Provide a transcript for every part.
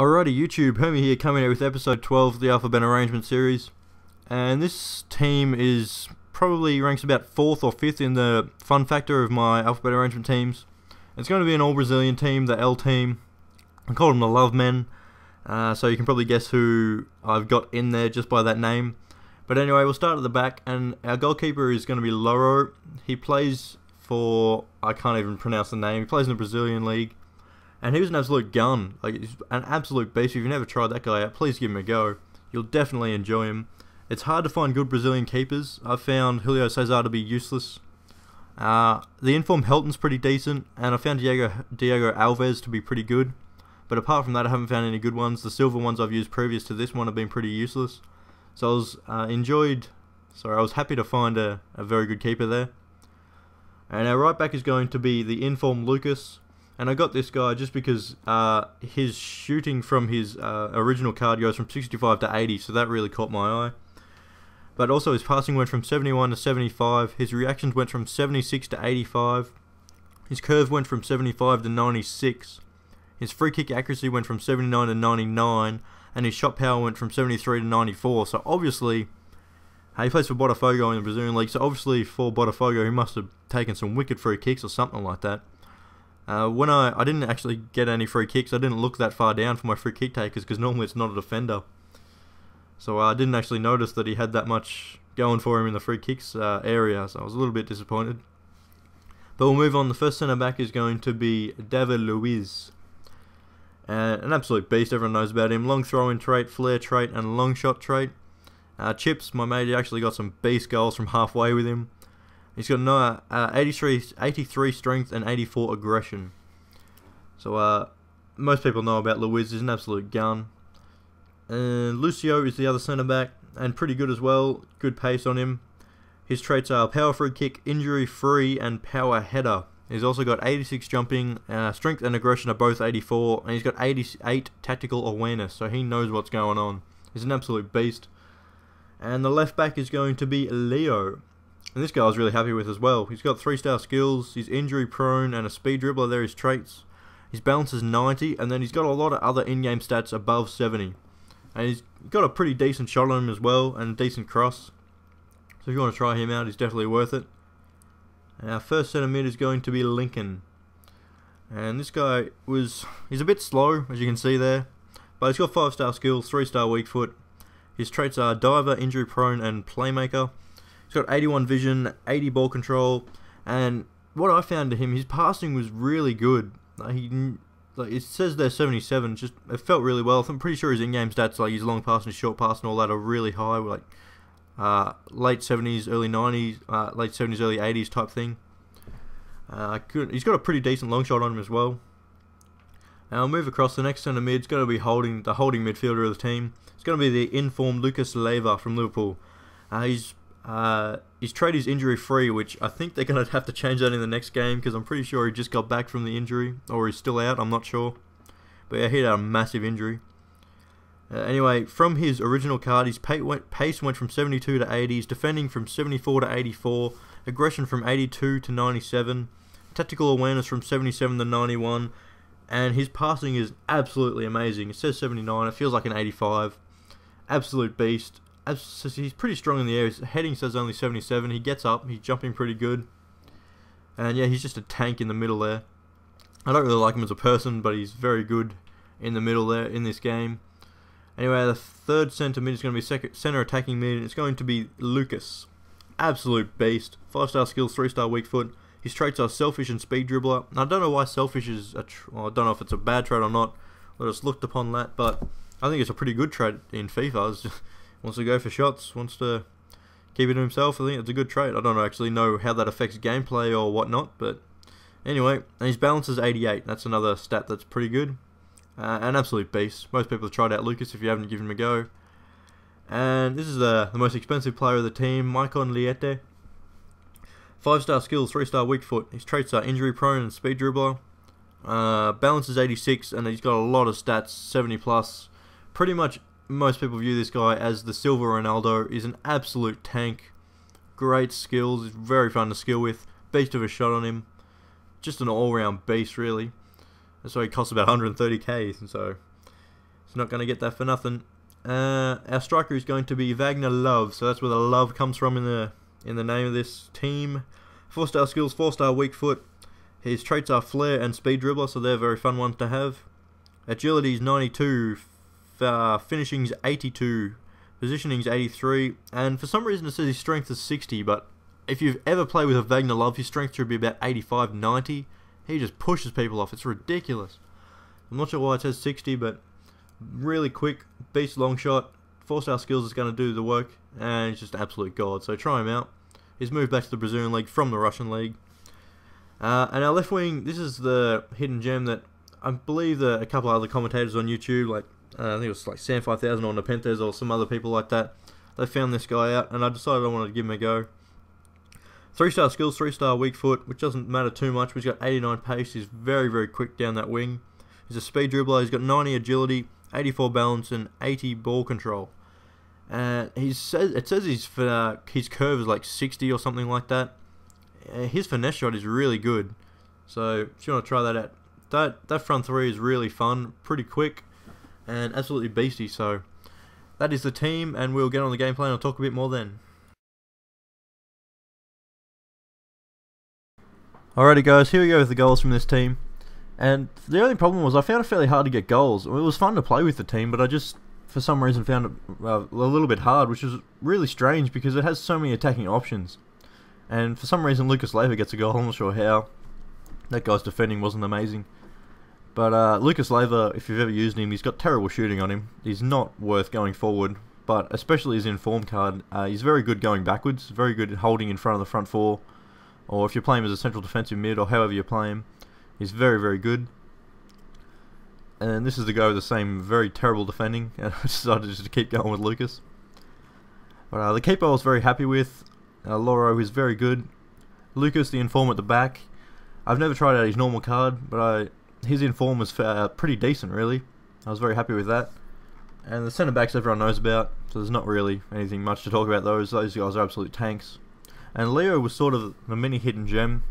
Alrighty, YouTube, Hermie here, coming out with episode 12 of the Alphabet Arrangement series. And this team is probably ranks about 4th or 5th in the fun factor of my Alphabet Arrangement teams. It's going to be an all-Brazilian team, the L team. I call them the Love Men, so you can probably guess who I've got in there just by that name. But anyway, we'll start at the back, and our goalkeeper is going to be Loro. He plays for, I can't even pronounce the name, he plays in the Brazilian league. And he was an absolute gun, like he's an absolute beast. If you've never tried that guy out, please give him a go. You'll definitely enjoy him. It's hard to find good Brazilian keepers. I've found Julio Cesar to be useless. The informed Helton's pretty decent, and I found Diego Alves to be pretty good. But apart from that, I haven't found any good ones. The silver ones I've used previous to this one have been pretty useless. So I was I was happy to find a very good keeper there. And our right back is going to be the informed Lucas. And I got this guy just because his shooting from his original card goes from 65 to 80, so that really caught my eye. But also his passing went from 71 to 75, his reactions went from 76 to 85, his curve went from 75 to 96, his free kick accuracy went from 79 to 99, and his shot power went from 73 to 94, so obviously, he plays for Botafogo in the Brazilian league, so obviously for Botafogo he must have taken some wicked free kicks or something like that. When I didn't actually get any free kicks, I didn't look that far down for my free kick takers because normally it's not a defender. So I didn't actually notice that he had that much going for him in the free kicks area, so I was a little bit disappointed. But we'll move on. The first centre back is going to be David Luiz. An absolute beast, everyone knows about him. Long throw-in trait, flair trait, and long shot trait. Chips, my mate, he actually got some beast goals from halfway with him. He's got 83 strength and 84 aggression. So most people know about Luiz. He's an absolute gun. Lucio is the other centre back, and pretty good as well. Good pace on him. His traits are power free kick, injury free, and power header. He's also got 86 jumping, strength and aggression are both 84, and he's got 88 tactical awareness, so he knows what's going on. He's an absolute beast. And the left back is going to be Leo. And this guy I was really happy with as well. He's got 3-star skills, he's injury prone and a speed dribbler, there are his traits. His balance is 90, and then he's got a lot of other in-game stats above 70. And he's got a pretty decent shot on him as well, and a decent cross. So if you want to try him out, he's definitely worth it. And our first centre mid is going to be Lincoln. And this guy he's a bit slow, as you can see there. But he's got 5-star skills, 3-star weak foot. His traits are diver, injury prone, and playmaker. He's got 81 vision, 80 ball control, and what I found to him, his passing was really good. It says there 77, it felt really well. I'm pretty sure his in-game stats, like his long pass and his short pass and all that, are really high, like late 70s, early 90s, late 70s, early 80s type thing. He's got a pretty decent long shot on him as well. And I'll move across. The next centre mid. It's going to be the holding midfielder of the team. It's going to be the informed Lucas Leiva from Liverpool. His trait is injury free, which I think they're going to have to change that in the next game because I'm pretty sure he just got back from the injury, or he's still out, I'm not sure. But yeah, he had a massive injury. Anyway, from his original card, his pace went from 72 to 80, his defending from 74 to 84, aggression from 82 to 97, tactical awareness from 77 to 91, and his passing is absolutely amazing. It says 79, it feels like an 85. Absolute beast. He's pretty strong in the air. His heading says only 77. He gets up. He's jumping pretty good. And yeah, he's just a tank in the middle there. I don't really like him as a person, but he's very good in the middle there in this game. Anyway, the third centre mid is going to be centre attacking mid, and it's going to be Lucas. Absolute beast. 5-star skills, 3-star weak foot. His traits are selfish and speed dribbler. I don't know why selfish is I don't know if it's a bad trait or not. I just looked upon that, but I think it's a pretty good trait in FIFA. Wants to go for shots, wants to keep it to himself. I think it's a good trait. I don't actually know how that affects gameplay or whatnot, but anyway, and his balance is 88. That's another stat that's pretty good. An absolute beast. Most people have tried out Lucas if you haven't given him a go. And this is the most expensive player of the team, Maicon Liete. 5-star skills, 3-star weak foot. His traits are injury prone and speed dribbler. Balance is 86, and he's got a lot of stats, 70 plus. Pretty much most people view this guy as the Silver Ronaldo. He's an absolute tank. Great skills. He's very fun to skill with. Beast of a shot on him. Just an all-round beast, really. So he costs about 130k. And so He's not going to get that for nothing. Our striker is going to be Wagner Love, so that's where the love comes from in the name of this team. 4-star skills, 4-star weak foot. His traits are flair and speed dribbler, so they're very fun ones to have. Agility is 92, finishing's 82, positioning's 83, and for some reason it says his strength is 60, but if you've ever played with a Wagner Love, his strength should be about 85, 90. He just pushes people off. It's ridiculous. I'm not sure why it says 60, but really quick, beast long shot, 4-star skills is going to do the work, and he's just an absolute god, so try him out. He's moved back to the Brazilian League from the Russian League. And our left wing, this is the hidden gem that I believe that a couple of other commentators on YouTube, like I think it was like Sam5000 or Nepenthes or some other people like that, they found this guy out, and I decided I wanted to give him a go. 3-star skills, 3-star weak foot, which doesn't matter too much, but he's got 89 pace, he's very, very quick down that wing. He's a speed dribbler, he's got 90 agility, 84 balance, and 80 ball control. It says his curve is like 60 or something like that. His finesse shot is really good, so if you want to try that out, that front three is really fun, pretty quick, and absolutely beastie. So that is the team, and we'll get on the gameplay and I'll talk a bit more then. Alrighty guys, here we go with the goals from this team. And the only problem was I found it fairly hard to get goals. It was fun to play with the team, but I just, for some reason, found it a little bit hard, which is really strange because it has so many attacking options. And for some reason, Lucas Leiva gets a goal. I'm not sure how. That guy's defending wasn't amazing. But Lucas Leiva, if you've ever used him, he's got terrible shooting on him. He's not worth going forward, but especially his inform card, he's very good going backwards, very good at holding in front of the front four. Or if you play him as a central defensive mid, or however you play him, he's very, very good. And this is the guy with the same very terrible defending, and I decided just to keep going with Lucas. But the keeper I was very happy with. Loro is very good. Lucas, the inform at the back. I've never tried out his normal card, but his inform was pretty decent, really. I was very happy with that. And the centre backs everyone knows about, so there's not really anything much to talk about those. Those guys are absolute tanks. And Leo was sort of the mini hidden gem.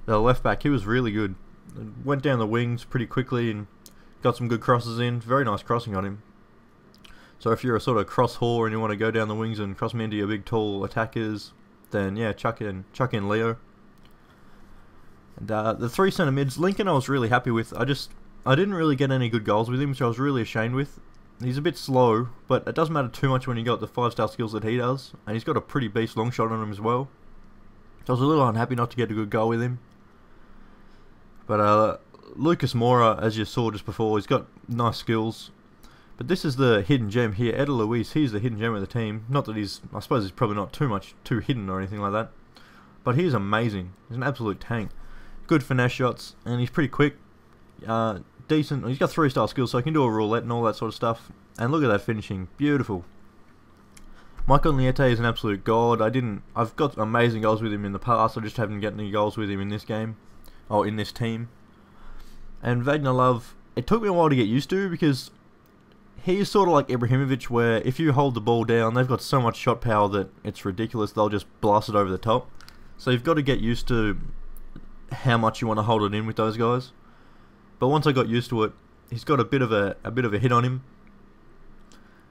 The left back, he was really good. Went down the wings pretty quickly and got some good crosses in. Very nice crossing on him. So if you're a sort of cross whore and you want to go down the wings and cross me into your big tall attackers, then yeah, chuck in Leo. And the 3 centre mids, Lincoln I was really happy with. I didn't really get any good goals with him, which I was really ashamed with. He's a bit slow, but it doesn't matter too much when you got the 5-star skills that he does, and he's got a pretty beast long shot on him as well. So I was a little unhappy not to get a good goal with him. But Lucas Moura, as you saw just before, he's got nice skills. But this is the hidden gem here, Eder Luis. He's the hidden gem of the team. Not that I suppose he's probably not too hidden or anything like that. But he's amazing. He's an absolute tank. Good finesse shots, and he's pretty quick. Decent. He's got 3-star skills, so he can do a roulette and all that sort of stuff. And look at that finishing, beautiful. Michael Niete is an absolute god. I've got amazing goals with him in the past. I just haven't gotten any goals with him in this game, or in this team. And Wagner Love, it took me a while to get used to because he's sort of like Ibrahimovic, where if you hold the ball down, they've got so much shot power that it's ridiculous. They'll just blast it over the top. So you've got to get used to how much you want to hold it in with those guys. But once I got used to it, he's got a bit of a hit on him.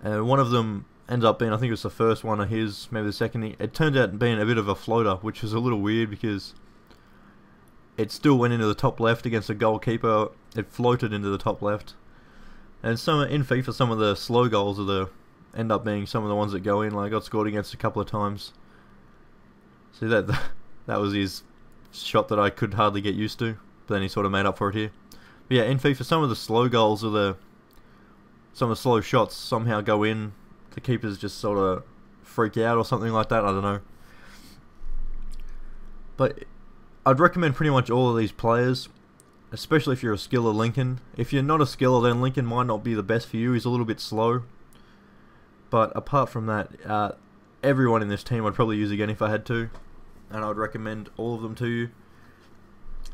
One of them ends up being, I think it was the first one of his, maybe the second. It turned out being a bit of a floater, which was a little weird because it still went into the top left against a goalkeeper. It floated into the top left. And in FIFA, some of the slow goals end up being some of the ones that go in. Like I got scored against a couple of times. See that was his shot that I could hardly get used to. But then he sort of made up for it here. But yeah, in FIFA, some of the slow goals some of the slow shots somehow go in. The keepers just sort of freak out or something like that. I don't know. But I'd recommend pretty much all of these players, especially if you're a skiller Lincoln. If you're not a skiller, then Lincoln might not be the best for you. He's a little bit slow. But apart from that, everyone in this team I'd probably use again if I had to. And I would recommend all of them to you.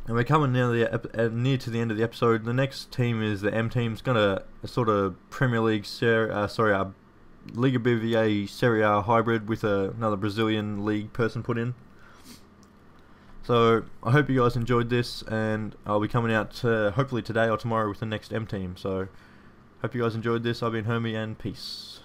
And we're coming now near to the end of the episode. The next team is the M team. It's got a sort of Premier League, Liga BVA Serie A hybrid with another Brazilian league person put in. So I hope you guys enjoyed this, and I'll be coming out hopefully today or tomorrow with the next M team. So Hope you guys enjoyed this. I've been Hermie, and peace.